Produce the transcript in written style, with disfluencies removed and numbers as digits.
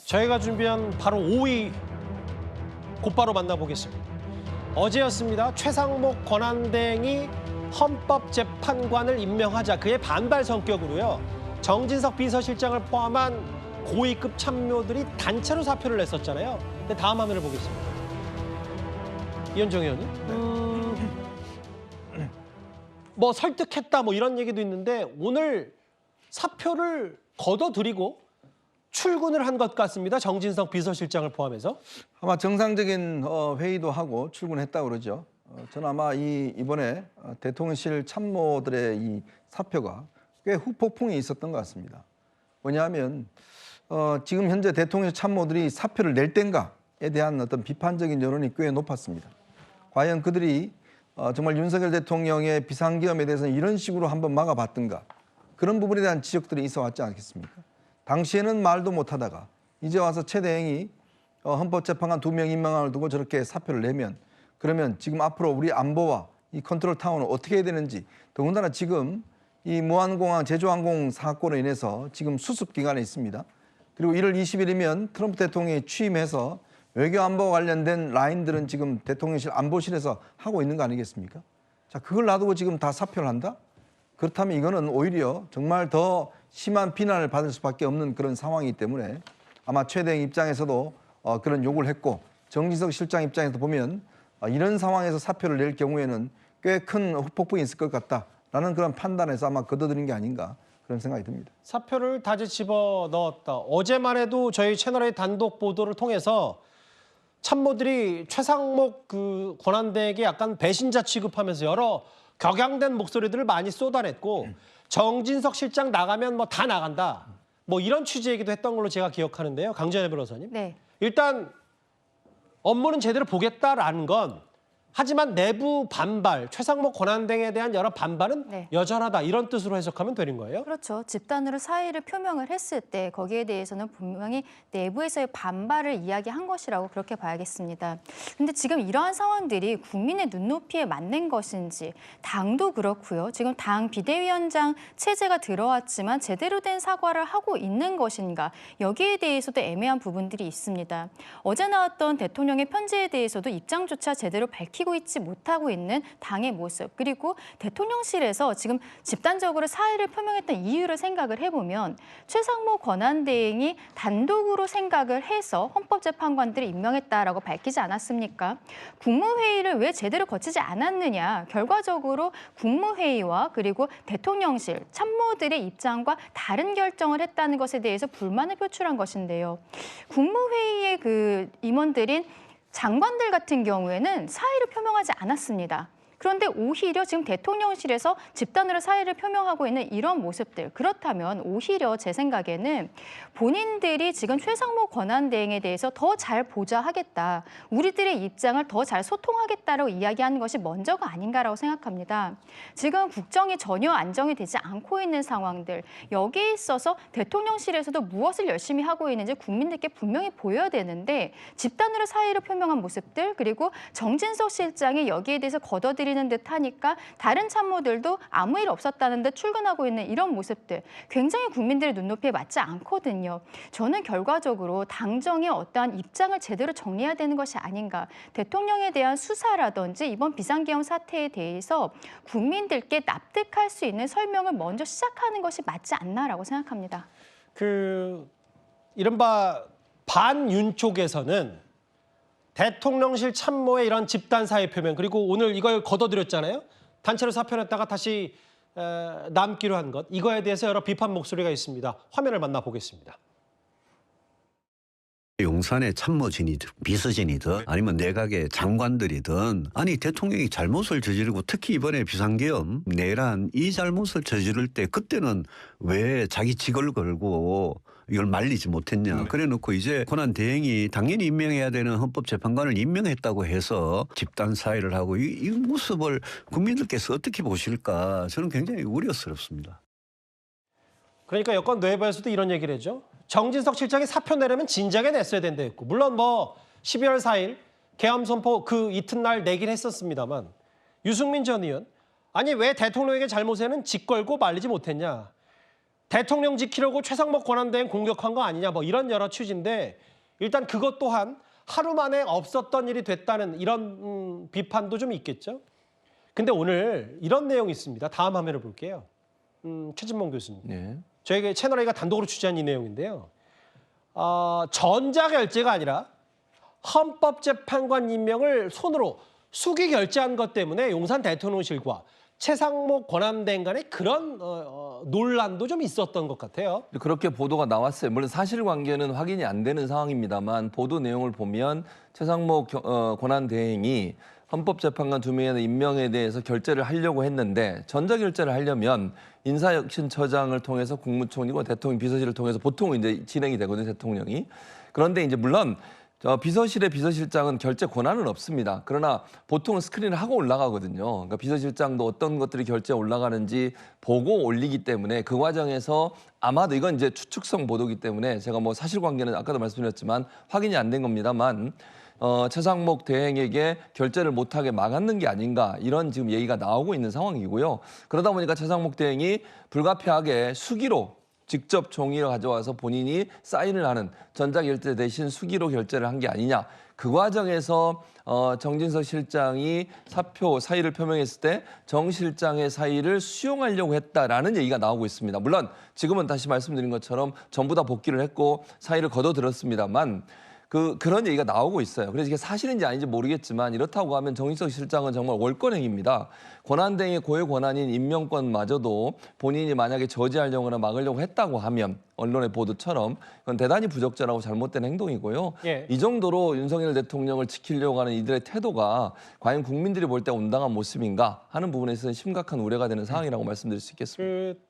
저희가 준비한 바로 5위 곧바로 만나보겠습니다. 어제였습니다. 최상목 권한대행이 헌법재판관을 임명하자 그의 반발 성격으로요. 정진석 비서실장을 포함한 고위급 참모들이 단체로 사표를 냈었잖아요. 근데 다음 화면을 보겠습니다. 이현정 의원님. 뭐 설득했다 뭐 이런 얘기도 있는데 오늘 사표를 걷어들이고 출근을 한 것 같습니다. 정진석 비서실장을 포함해서. 아마 정상적인 회의도 하고 출근했다고 그러죠. 저는 아마 이번에 대통령실 참모들의 이 사표가 꽤 후폭풍이 있었던 것 같습니다. 왜냐하면 지금 현재 대통령 참모들이 사표를 낼 땐가에 대한 어떤 비판적인 여론이 꽤 높았습니다. 과연 그들이 정말 윤석열 대통령의 비상계엄에 대해서는 이런 식으로 한번 막아봤던가, 그런 부분에 대한 지적들이 있어 왔지 않겠습니까? 당시에는 말도 못하다가 이제 와서 최 대행이 헌법재판관 2명 임명을 두고 저렇게 사표를 내면, 그러면 지금 앞으로 우리 안보와 이 컨트롤 타워는 어떻게 해야 되는지, 더군다나 지금 이 무한공항 제주항공 사건으로 인해서 지금 수습 기간에 있습니다. 그리고 1월 20일이면 트럼프 대통령이 취임해서 외교안보 관련된 라인들은 지금 대통령실 안보실에서 하고 있는 거 아니겠습니까? 자, 그걸 놔두고 지금 다 사표를 한다? 그렇다면 이거는 오히려 정말 더 심한 비난을 받을 수밖에 없는 그런 상황이기 때문에 아마 최 대행 입장에서도 그런 요구를 했고, 정진석 실장 입장에서 보면 이런 상황에서 사표를 낼 경우에는 꽤 큰 후폭풍이 있을 것 같다라는 그런 판단에서 아마 걷어들인 게 아닌가, 그런 생각이 듭니다. 사표를 다시 집어넣었다. 어제만 해도 저희 채널의 단독 보도를 통해서 참모들이 최상목 권한대행에게 약간 배신자 취급하면서 여러 격양된 목소리들을 많이 쏟아냈고, 정진석 실장 나가면 뭐 다 나간다, 뭐 이런 취지 얘기도 했던 걸로 제가 기억하는데요. 강전혜 변호사님. 네. 일단 업무는 제대로 보겠다라는 건, 하지만 내부 반발, 최상목 권한대행에 대한 여러 반발은 네. 여전하다, 이런 뜻으로 해석하면 되는 거예요? 그렇죠. 집단으로 사의를 표명을 했을 때 거기에 대해서는 분명히 내부에서의 반발을 이야기한 것이라고 그렇게 봐야겠습니다. 근데 지금 이러한 상황들이 국민의 눈높이에 맞는 것인지, 당도 그렇고요. 지금 당 비대위원장 체제가 들어왔지만 제대로 된 사과를 하고 있는 것인가, 여기에 대해서도 애매한 부분들이 있습니다. 어제 나왔던 대통령의 편지에 대해서도 입장조차 제대로 밝히고 있지 못하고 있는 당의 모습, 그리고 대통령실에서 지금 집단적으로 사의를 표명했던 이유를 생각을 해보면 최상목 권한대행이 단독으로 생각을 해서 헌법재판관들을 임명했다라고 밝히지 않았습니까? 국무회의를 왜 제대로 거치지 않았느냐, 결과적으로 국무회의와 그리고 대통령실 참모들의 입장과 다른 결정을 했다는 것에 대해서 불만을 표출한 것인데요. 국무회의의 그 임원들인 장관들 같은 경우에는 사의를 표명하지 않았습니다. 그런데 오히려 지금 대통령실에서 집단으로 사의를 표명하고 있는 이런 모습들, 그렇다면 오히려 제 생각에는 본인들이 지금 최상목 권한대행에 대해서 더 잘 보좌 하겠다, 우리들의 입장을 더 잘 소통하겠다라고 이야기하는 것이 먼저가 아닌가라고 생각합니다. 지금 국정이 전혀 안정이 되지 않고 있는 상황들, 여기에 있어서 대통령실에서도 무엇을 열심히 하고 있는지 국민들께 분명히 보여야 되는데, 집단으로 사의를 표명한 모습들, 그리고 정진석 실장이 여기에 대해서 걷어들이는 듯 하니까 다른 참모들도 아무 일 없었다는 듯 출근하고 있는 이런 모습들, 굉장히 국민들의 눈높이에 맞지 않거든요. 저는 결과적으로 당정의 어떠한 입장을 제대로 정리해야 되는 것이 아닌가, 대통령에 대한 수사라든지 이번 비상계엄 사태에 대해서 국민들께 납득할 수 있는 설명을 먼저 시작하는 것이 맞지 않나라고 생각합니다. 이른바 반윤 쪽에서는 대통령실 참모의 이런 집단 사의 표명, 그리고 오늘 이걸 걷어들였잖아요. 단체로 사표냈다가 다시 남기로 한 것, 이거에 대해서 여러 비판 목소리가 있습니다. 화면을 만나보겠습니다. 용산의 참모진이든 비서진이든 아니면 내각의 장관들이든, 아니 대통령이 잘못을 저지르고 특히 이번에 비상계엄 내란 이 잘못을 저지를 때 그때는 왜 자기 직을 걸고 이걸 말리지 못했냐. 그래 놓고 이제 권한대행이 당연히 임명해야 되는 헌법재판관을 임명했다고 해서 집단 사의를 하고 이 모습을 국민들께서 어떻게 보실까, 저는 굉장히 우려스럽습니다. 그러니까 여권 내부에서도 이런 얘기를 했죠. 정진석 실장이 사표 내려면 진작에 냈어야 된다 했고, 물론 뭐 12월 4일 계엄 선포 그 이튿날 내긴 했었습니다만, 유승민 전 의원, 아니 왜 대통령에게 잘못에는 직 걸고 말리지 못했냐. 대통령 지키려고 최상목 권한대행 공격한 거 아니냐 뭐 이런 여러 취지인데 일단 그것 또한 하루 만에 없었던 일이 됐다는 이런 비판도 좀 있겠죠. 근데 오늘 이런 내용이 있습니다. 다음 화면을 볼게요. 최진봉 교수님. 네. 저에게 채널A가 단독으로 취재한 이 내용인데요. 전자결제가 아니라 헌법재판관 임명을 손으로 수기 결제한 것 때문에 용산 대통령실과 최상목 권한대행 간에 그런 논란도 좀 있었던 것 같아요. 그렇게 보도가 나왔어요. 물론 사실관계는 확인이 안 되는 상황입니다만 보도 내용을 보면 최상목 권한대행이 헌법재판관 2명의 임명에 대해서 결재를 하려고 했는데 전자결제를 하려면 인사혁신처장을 통해서 국무총리고 대통령 비서실을 통해서 보통 이제 진행이 되거든요, 대통령이. 그런데 이제 물론 비서실의 비서실장은 결제 권한은 없습니다. 그러나 보통은 스크린을 하고 올라가거든요. 그러니까 비서실장도 어떤 것들이 결제에 올라가는지 보고 올리기 때문에 그 과정에서 아마도 이건 이제 추측성 보도기 때문에 제가 뭐 사실관계는 아까도 말씀드렸지만 확인이 안 된 겁니다만 최상목 대행에게 결제를 못하게 막았는 게 아닌가 이런 지금 얘기가 나오고 있는 상황이고요. 그러다 보니까 최상목 대행이 불가피하게 수기로 직접 종이를 가져와서 본인이 사인을 하는 전자결제 대신 수기로 결제를 한 게 아니냐. 그 과정에서 정진석 실장이 사의를 표명했을 때 정 실장의 사의를 수용하려고 했다라는 얘기가 나오고 있습니다. 물론 지금은 다시 말씀드린 것처럼 전부 다 복귀를 했고 사의를 거둬들었습니다만 그런 얘기가 나오고 있어요. 그래서 이게 사실인지 아닌지 모르겠지만 이렇다고 하면 정진석 실장은 정말 월권행위입니다. 권한대행의 고유 권한인 임명권마저도 본인이 만약에 저지하려거나 막으려고 했다고 하면 언론의 보도처럼 그건 대단히 부적절하고 잘못된 행동이고요. 예. 이 정도로 윤석열 대통령을 지키려고 하는 이들의 태도가 과연 국민들이 볼 때 온당한 모습인가 하는 부분에서는 심각한 우려가 되는 상황이라고 말씀드릴 수 있겠습니다.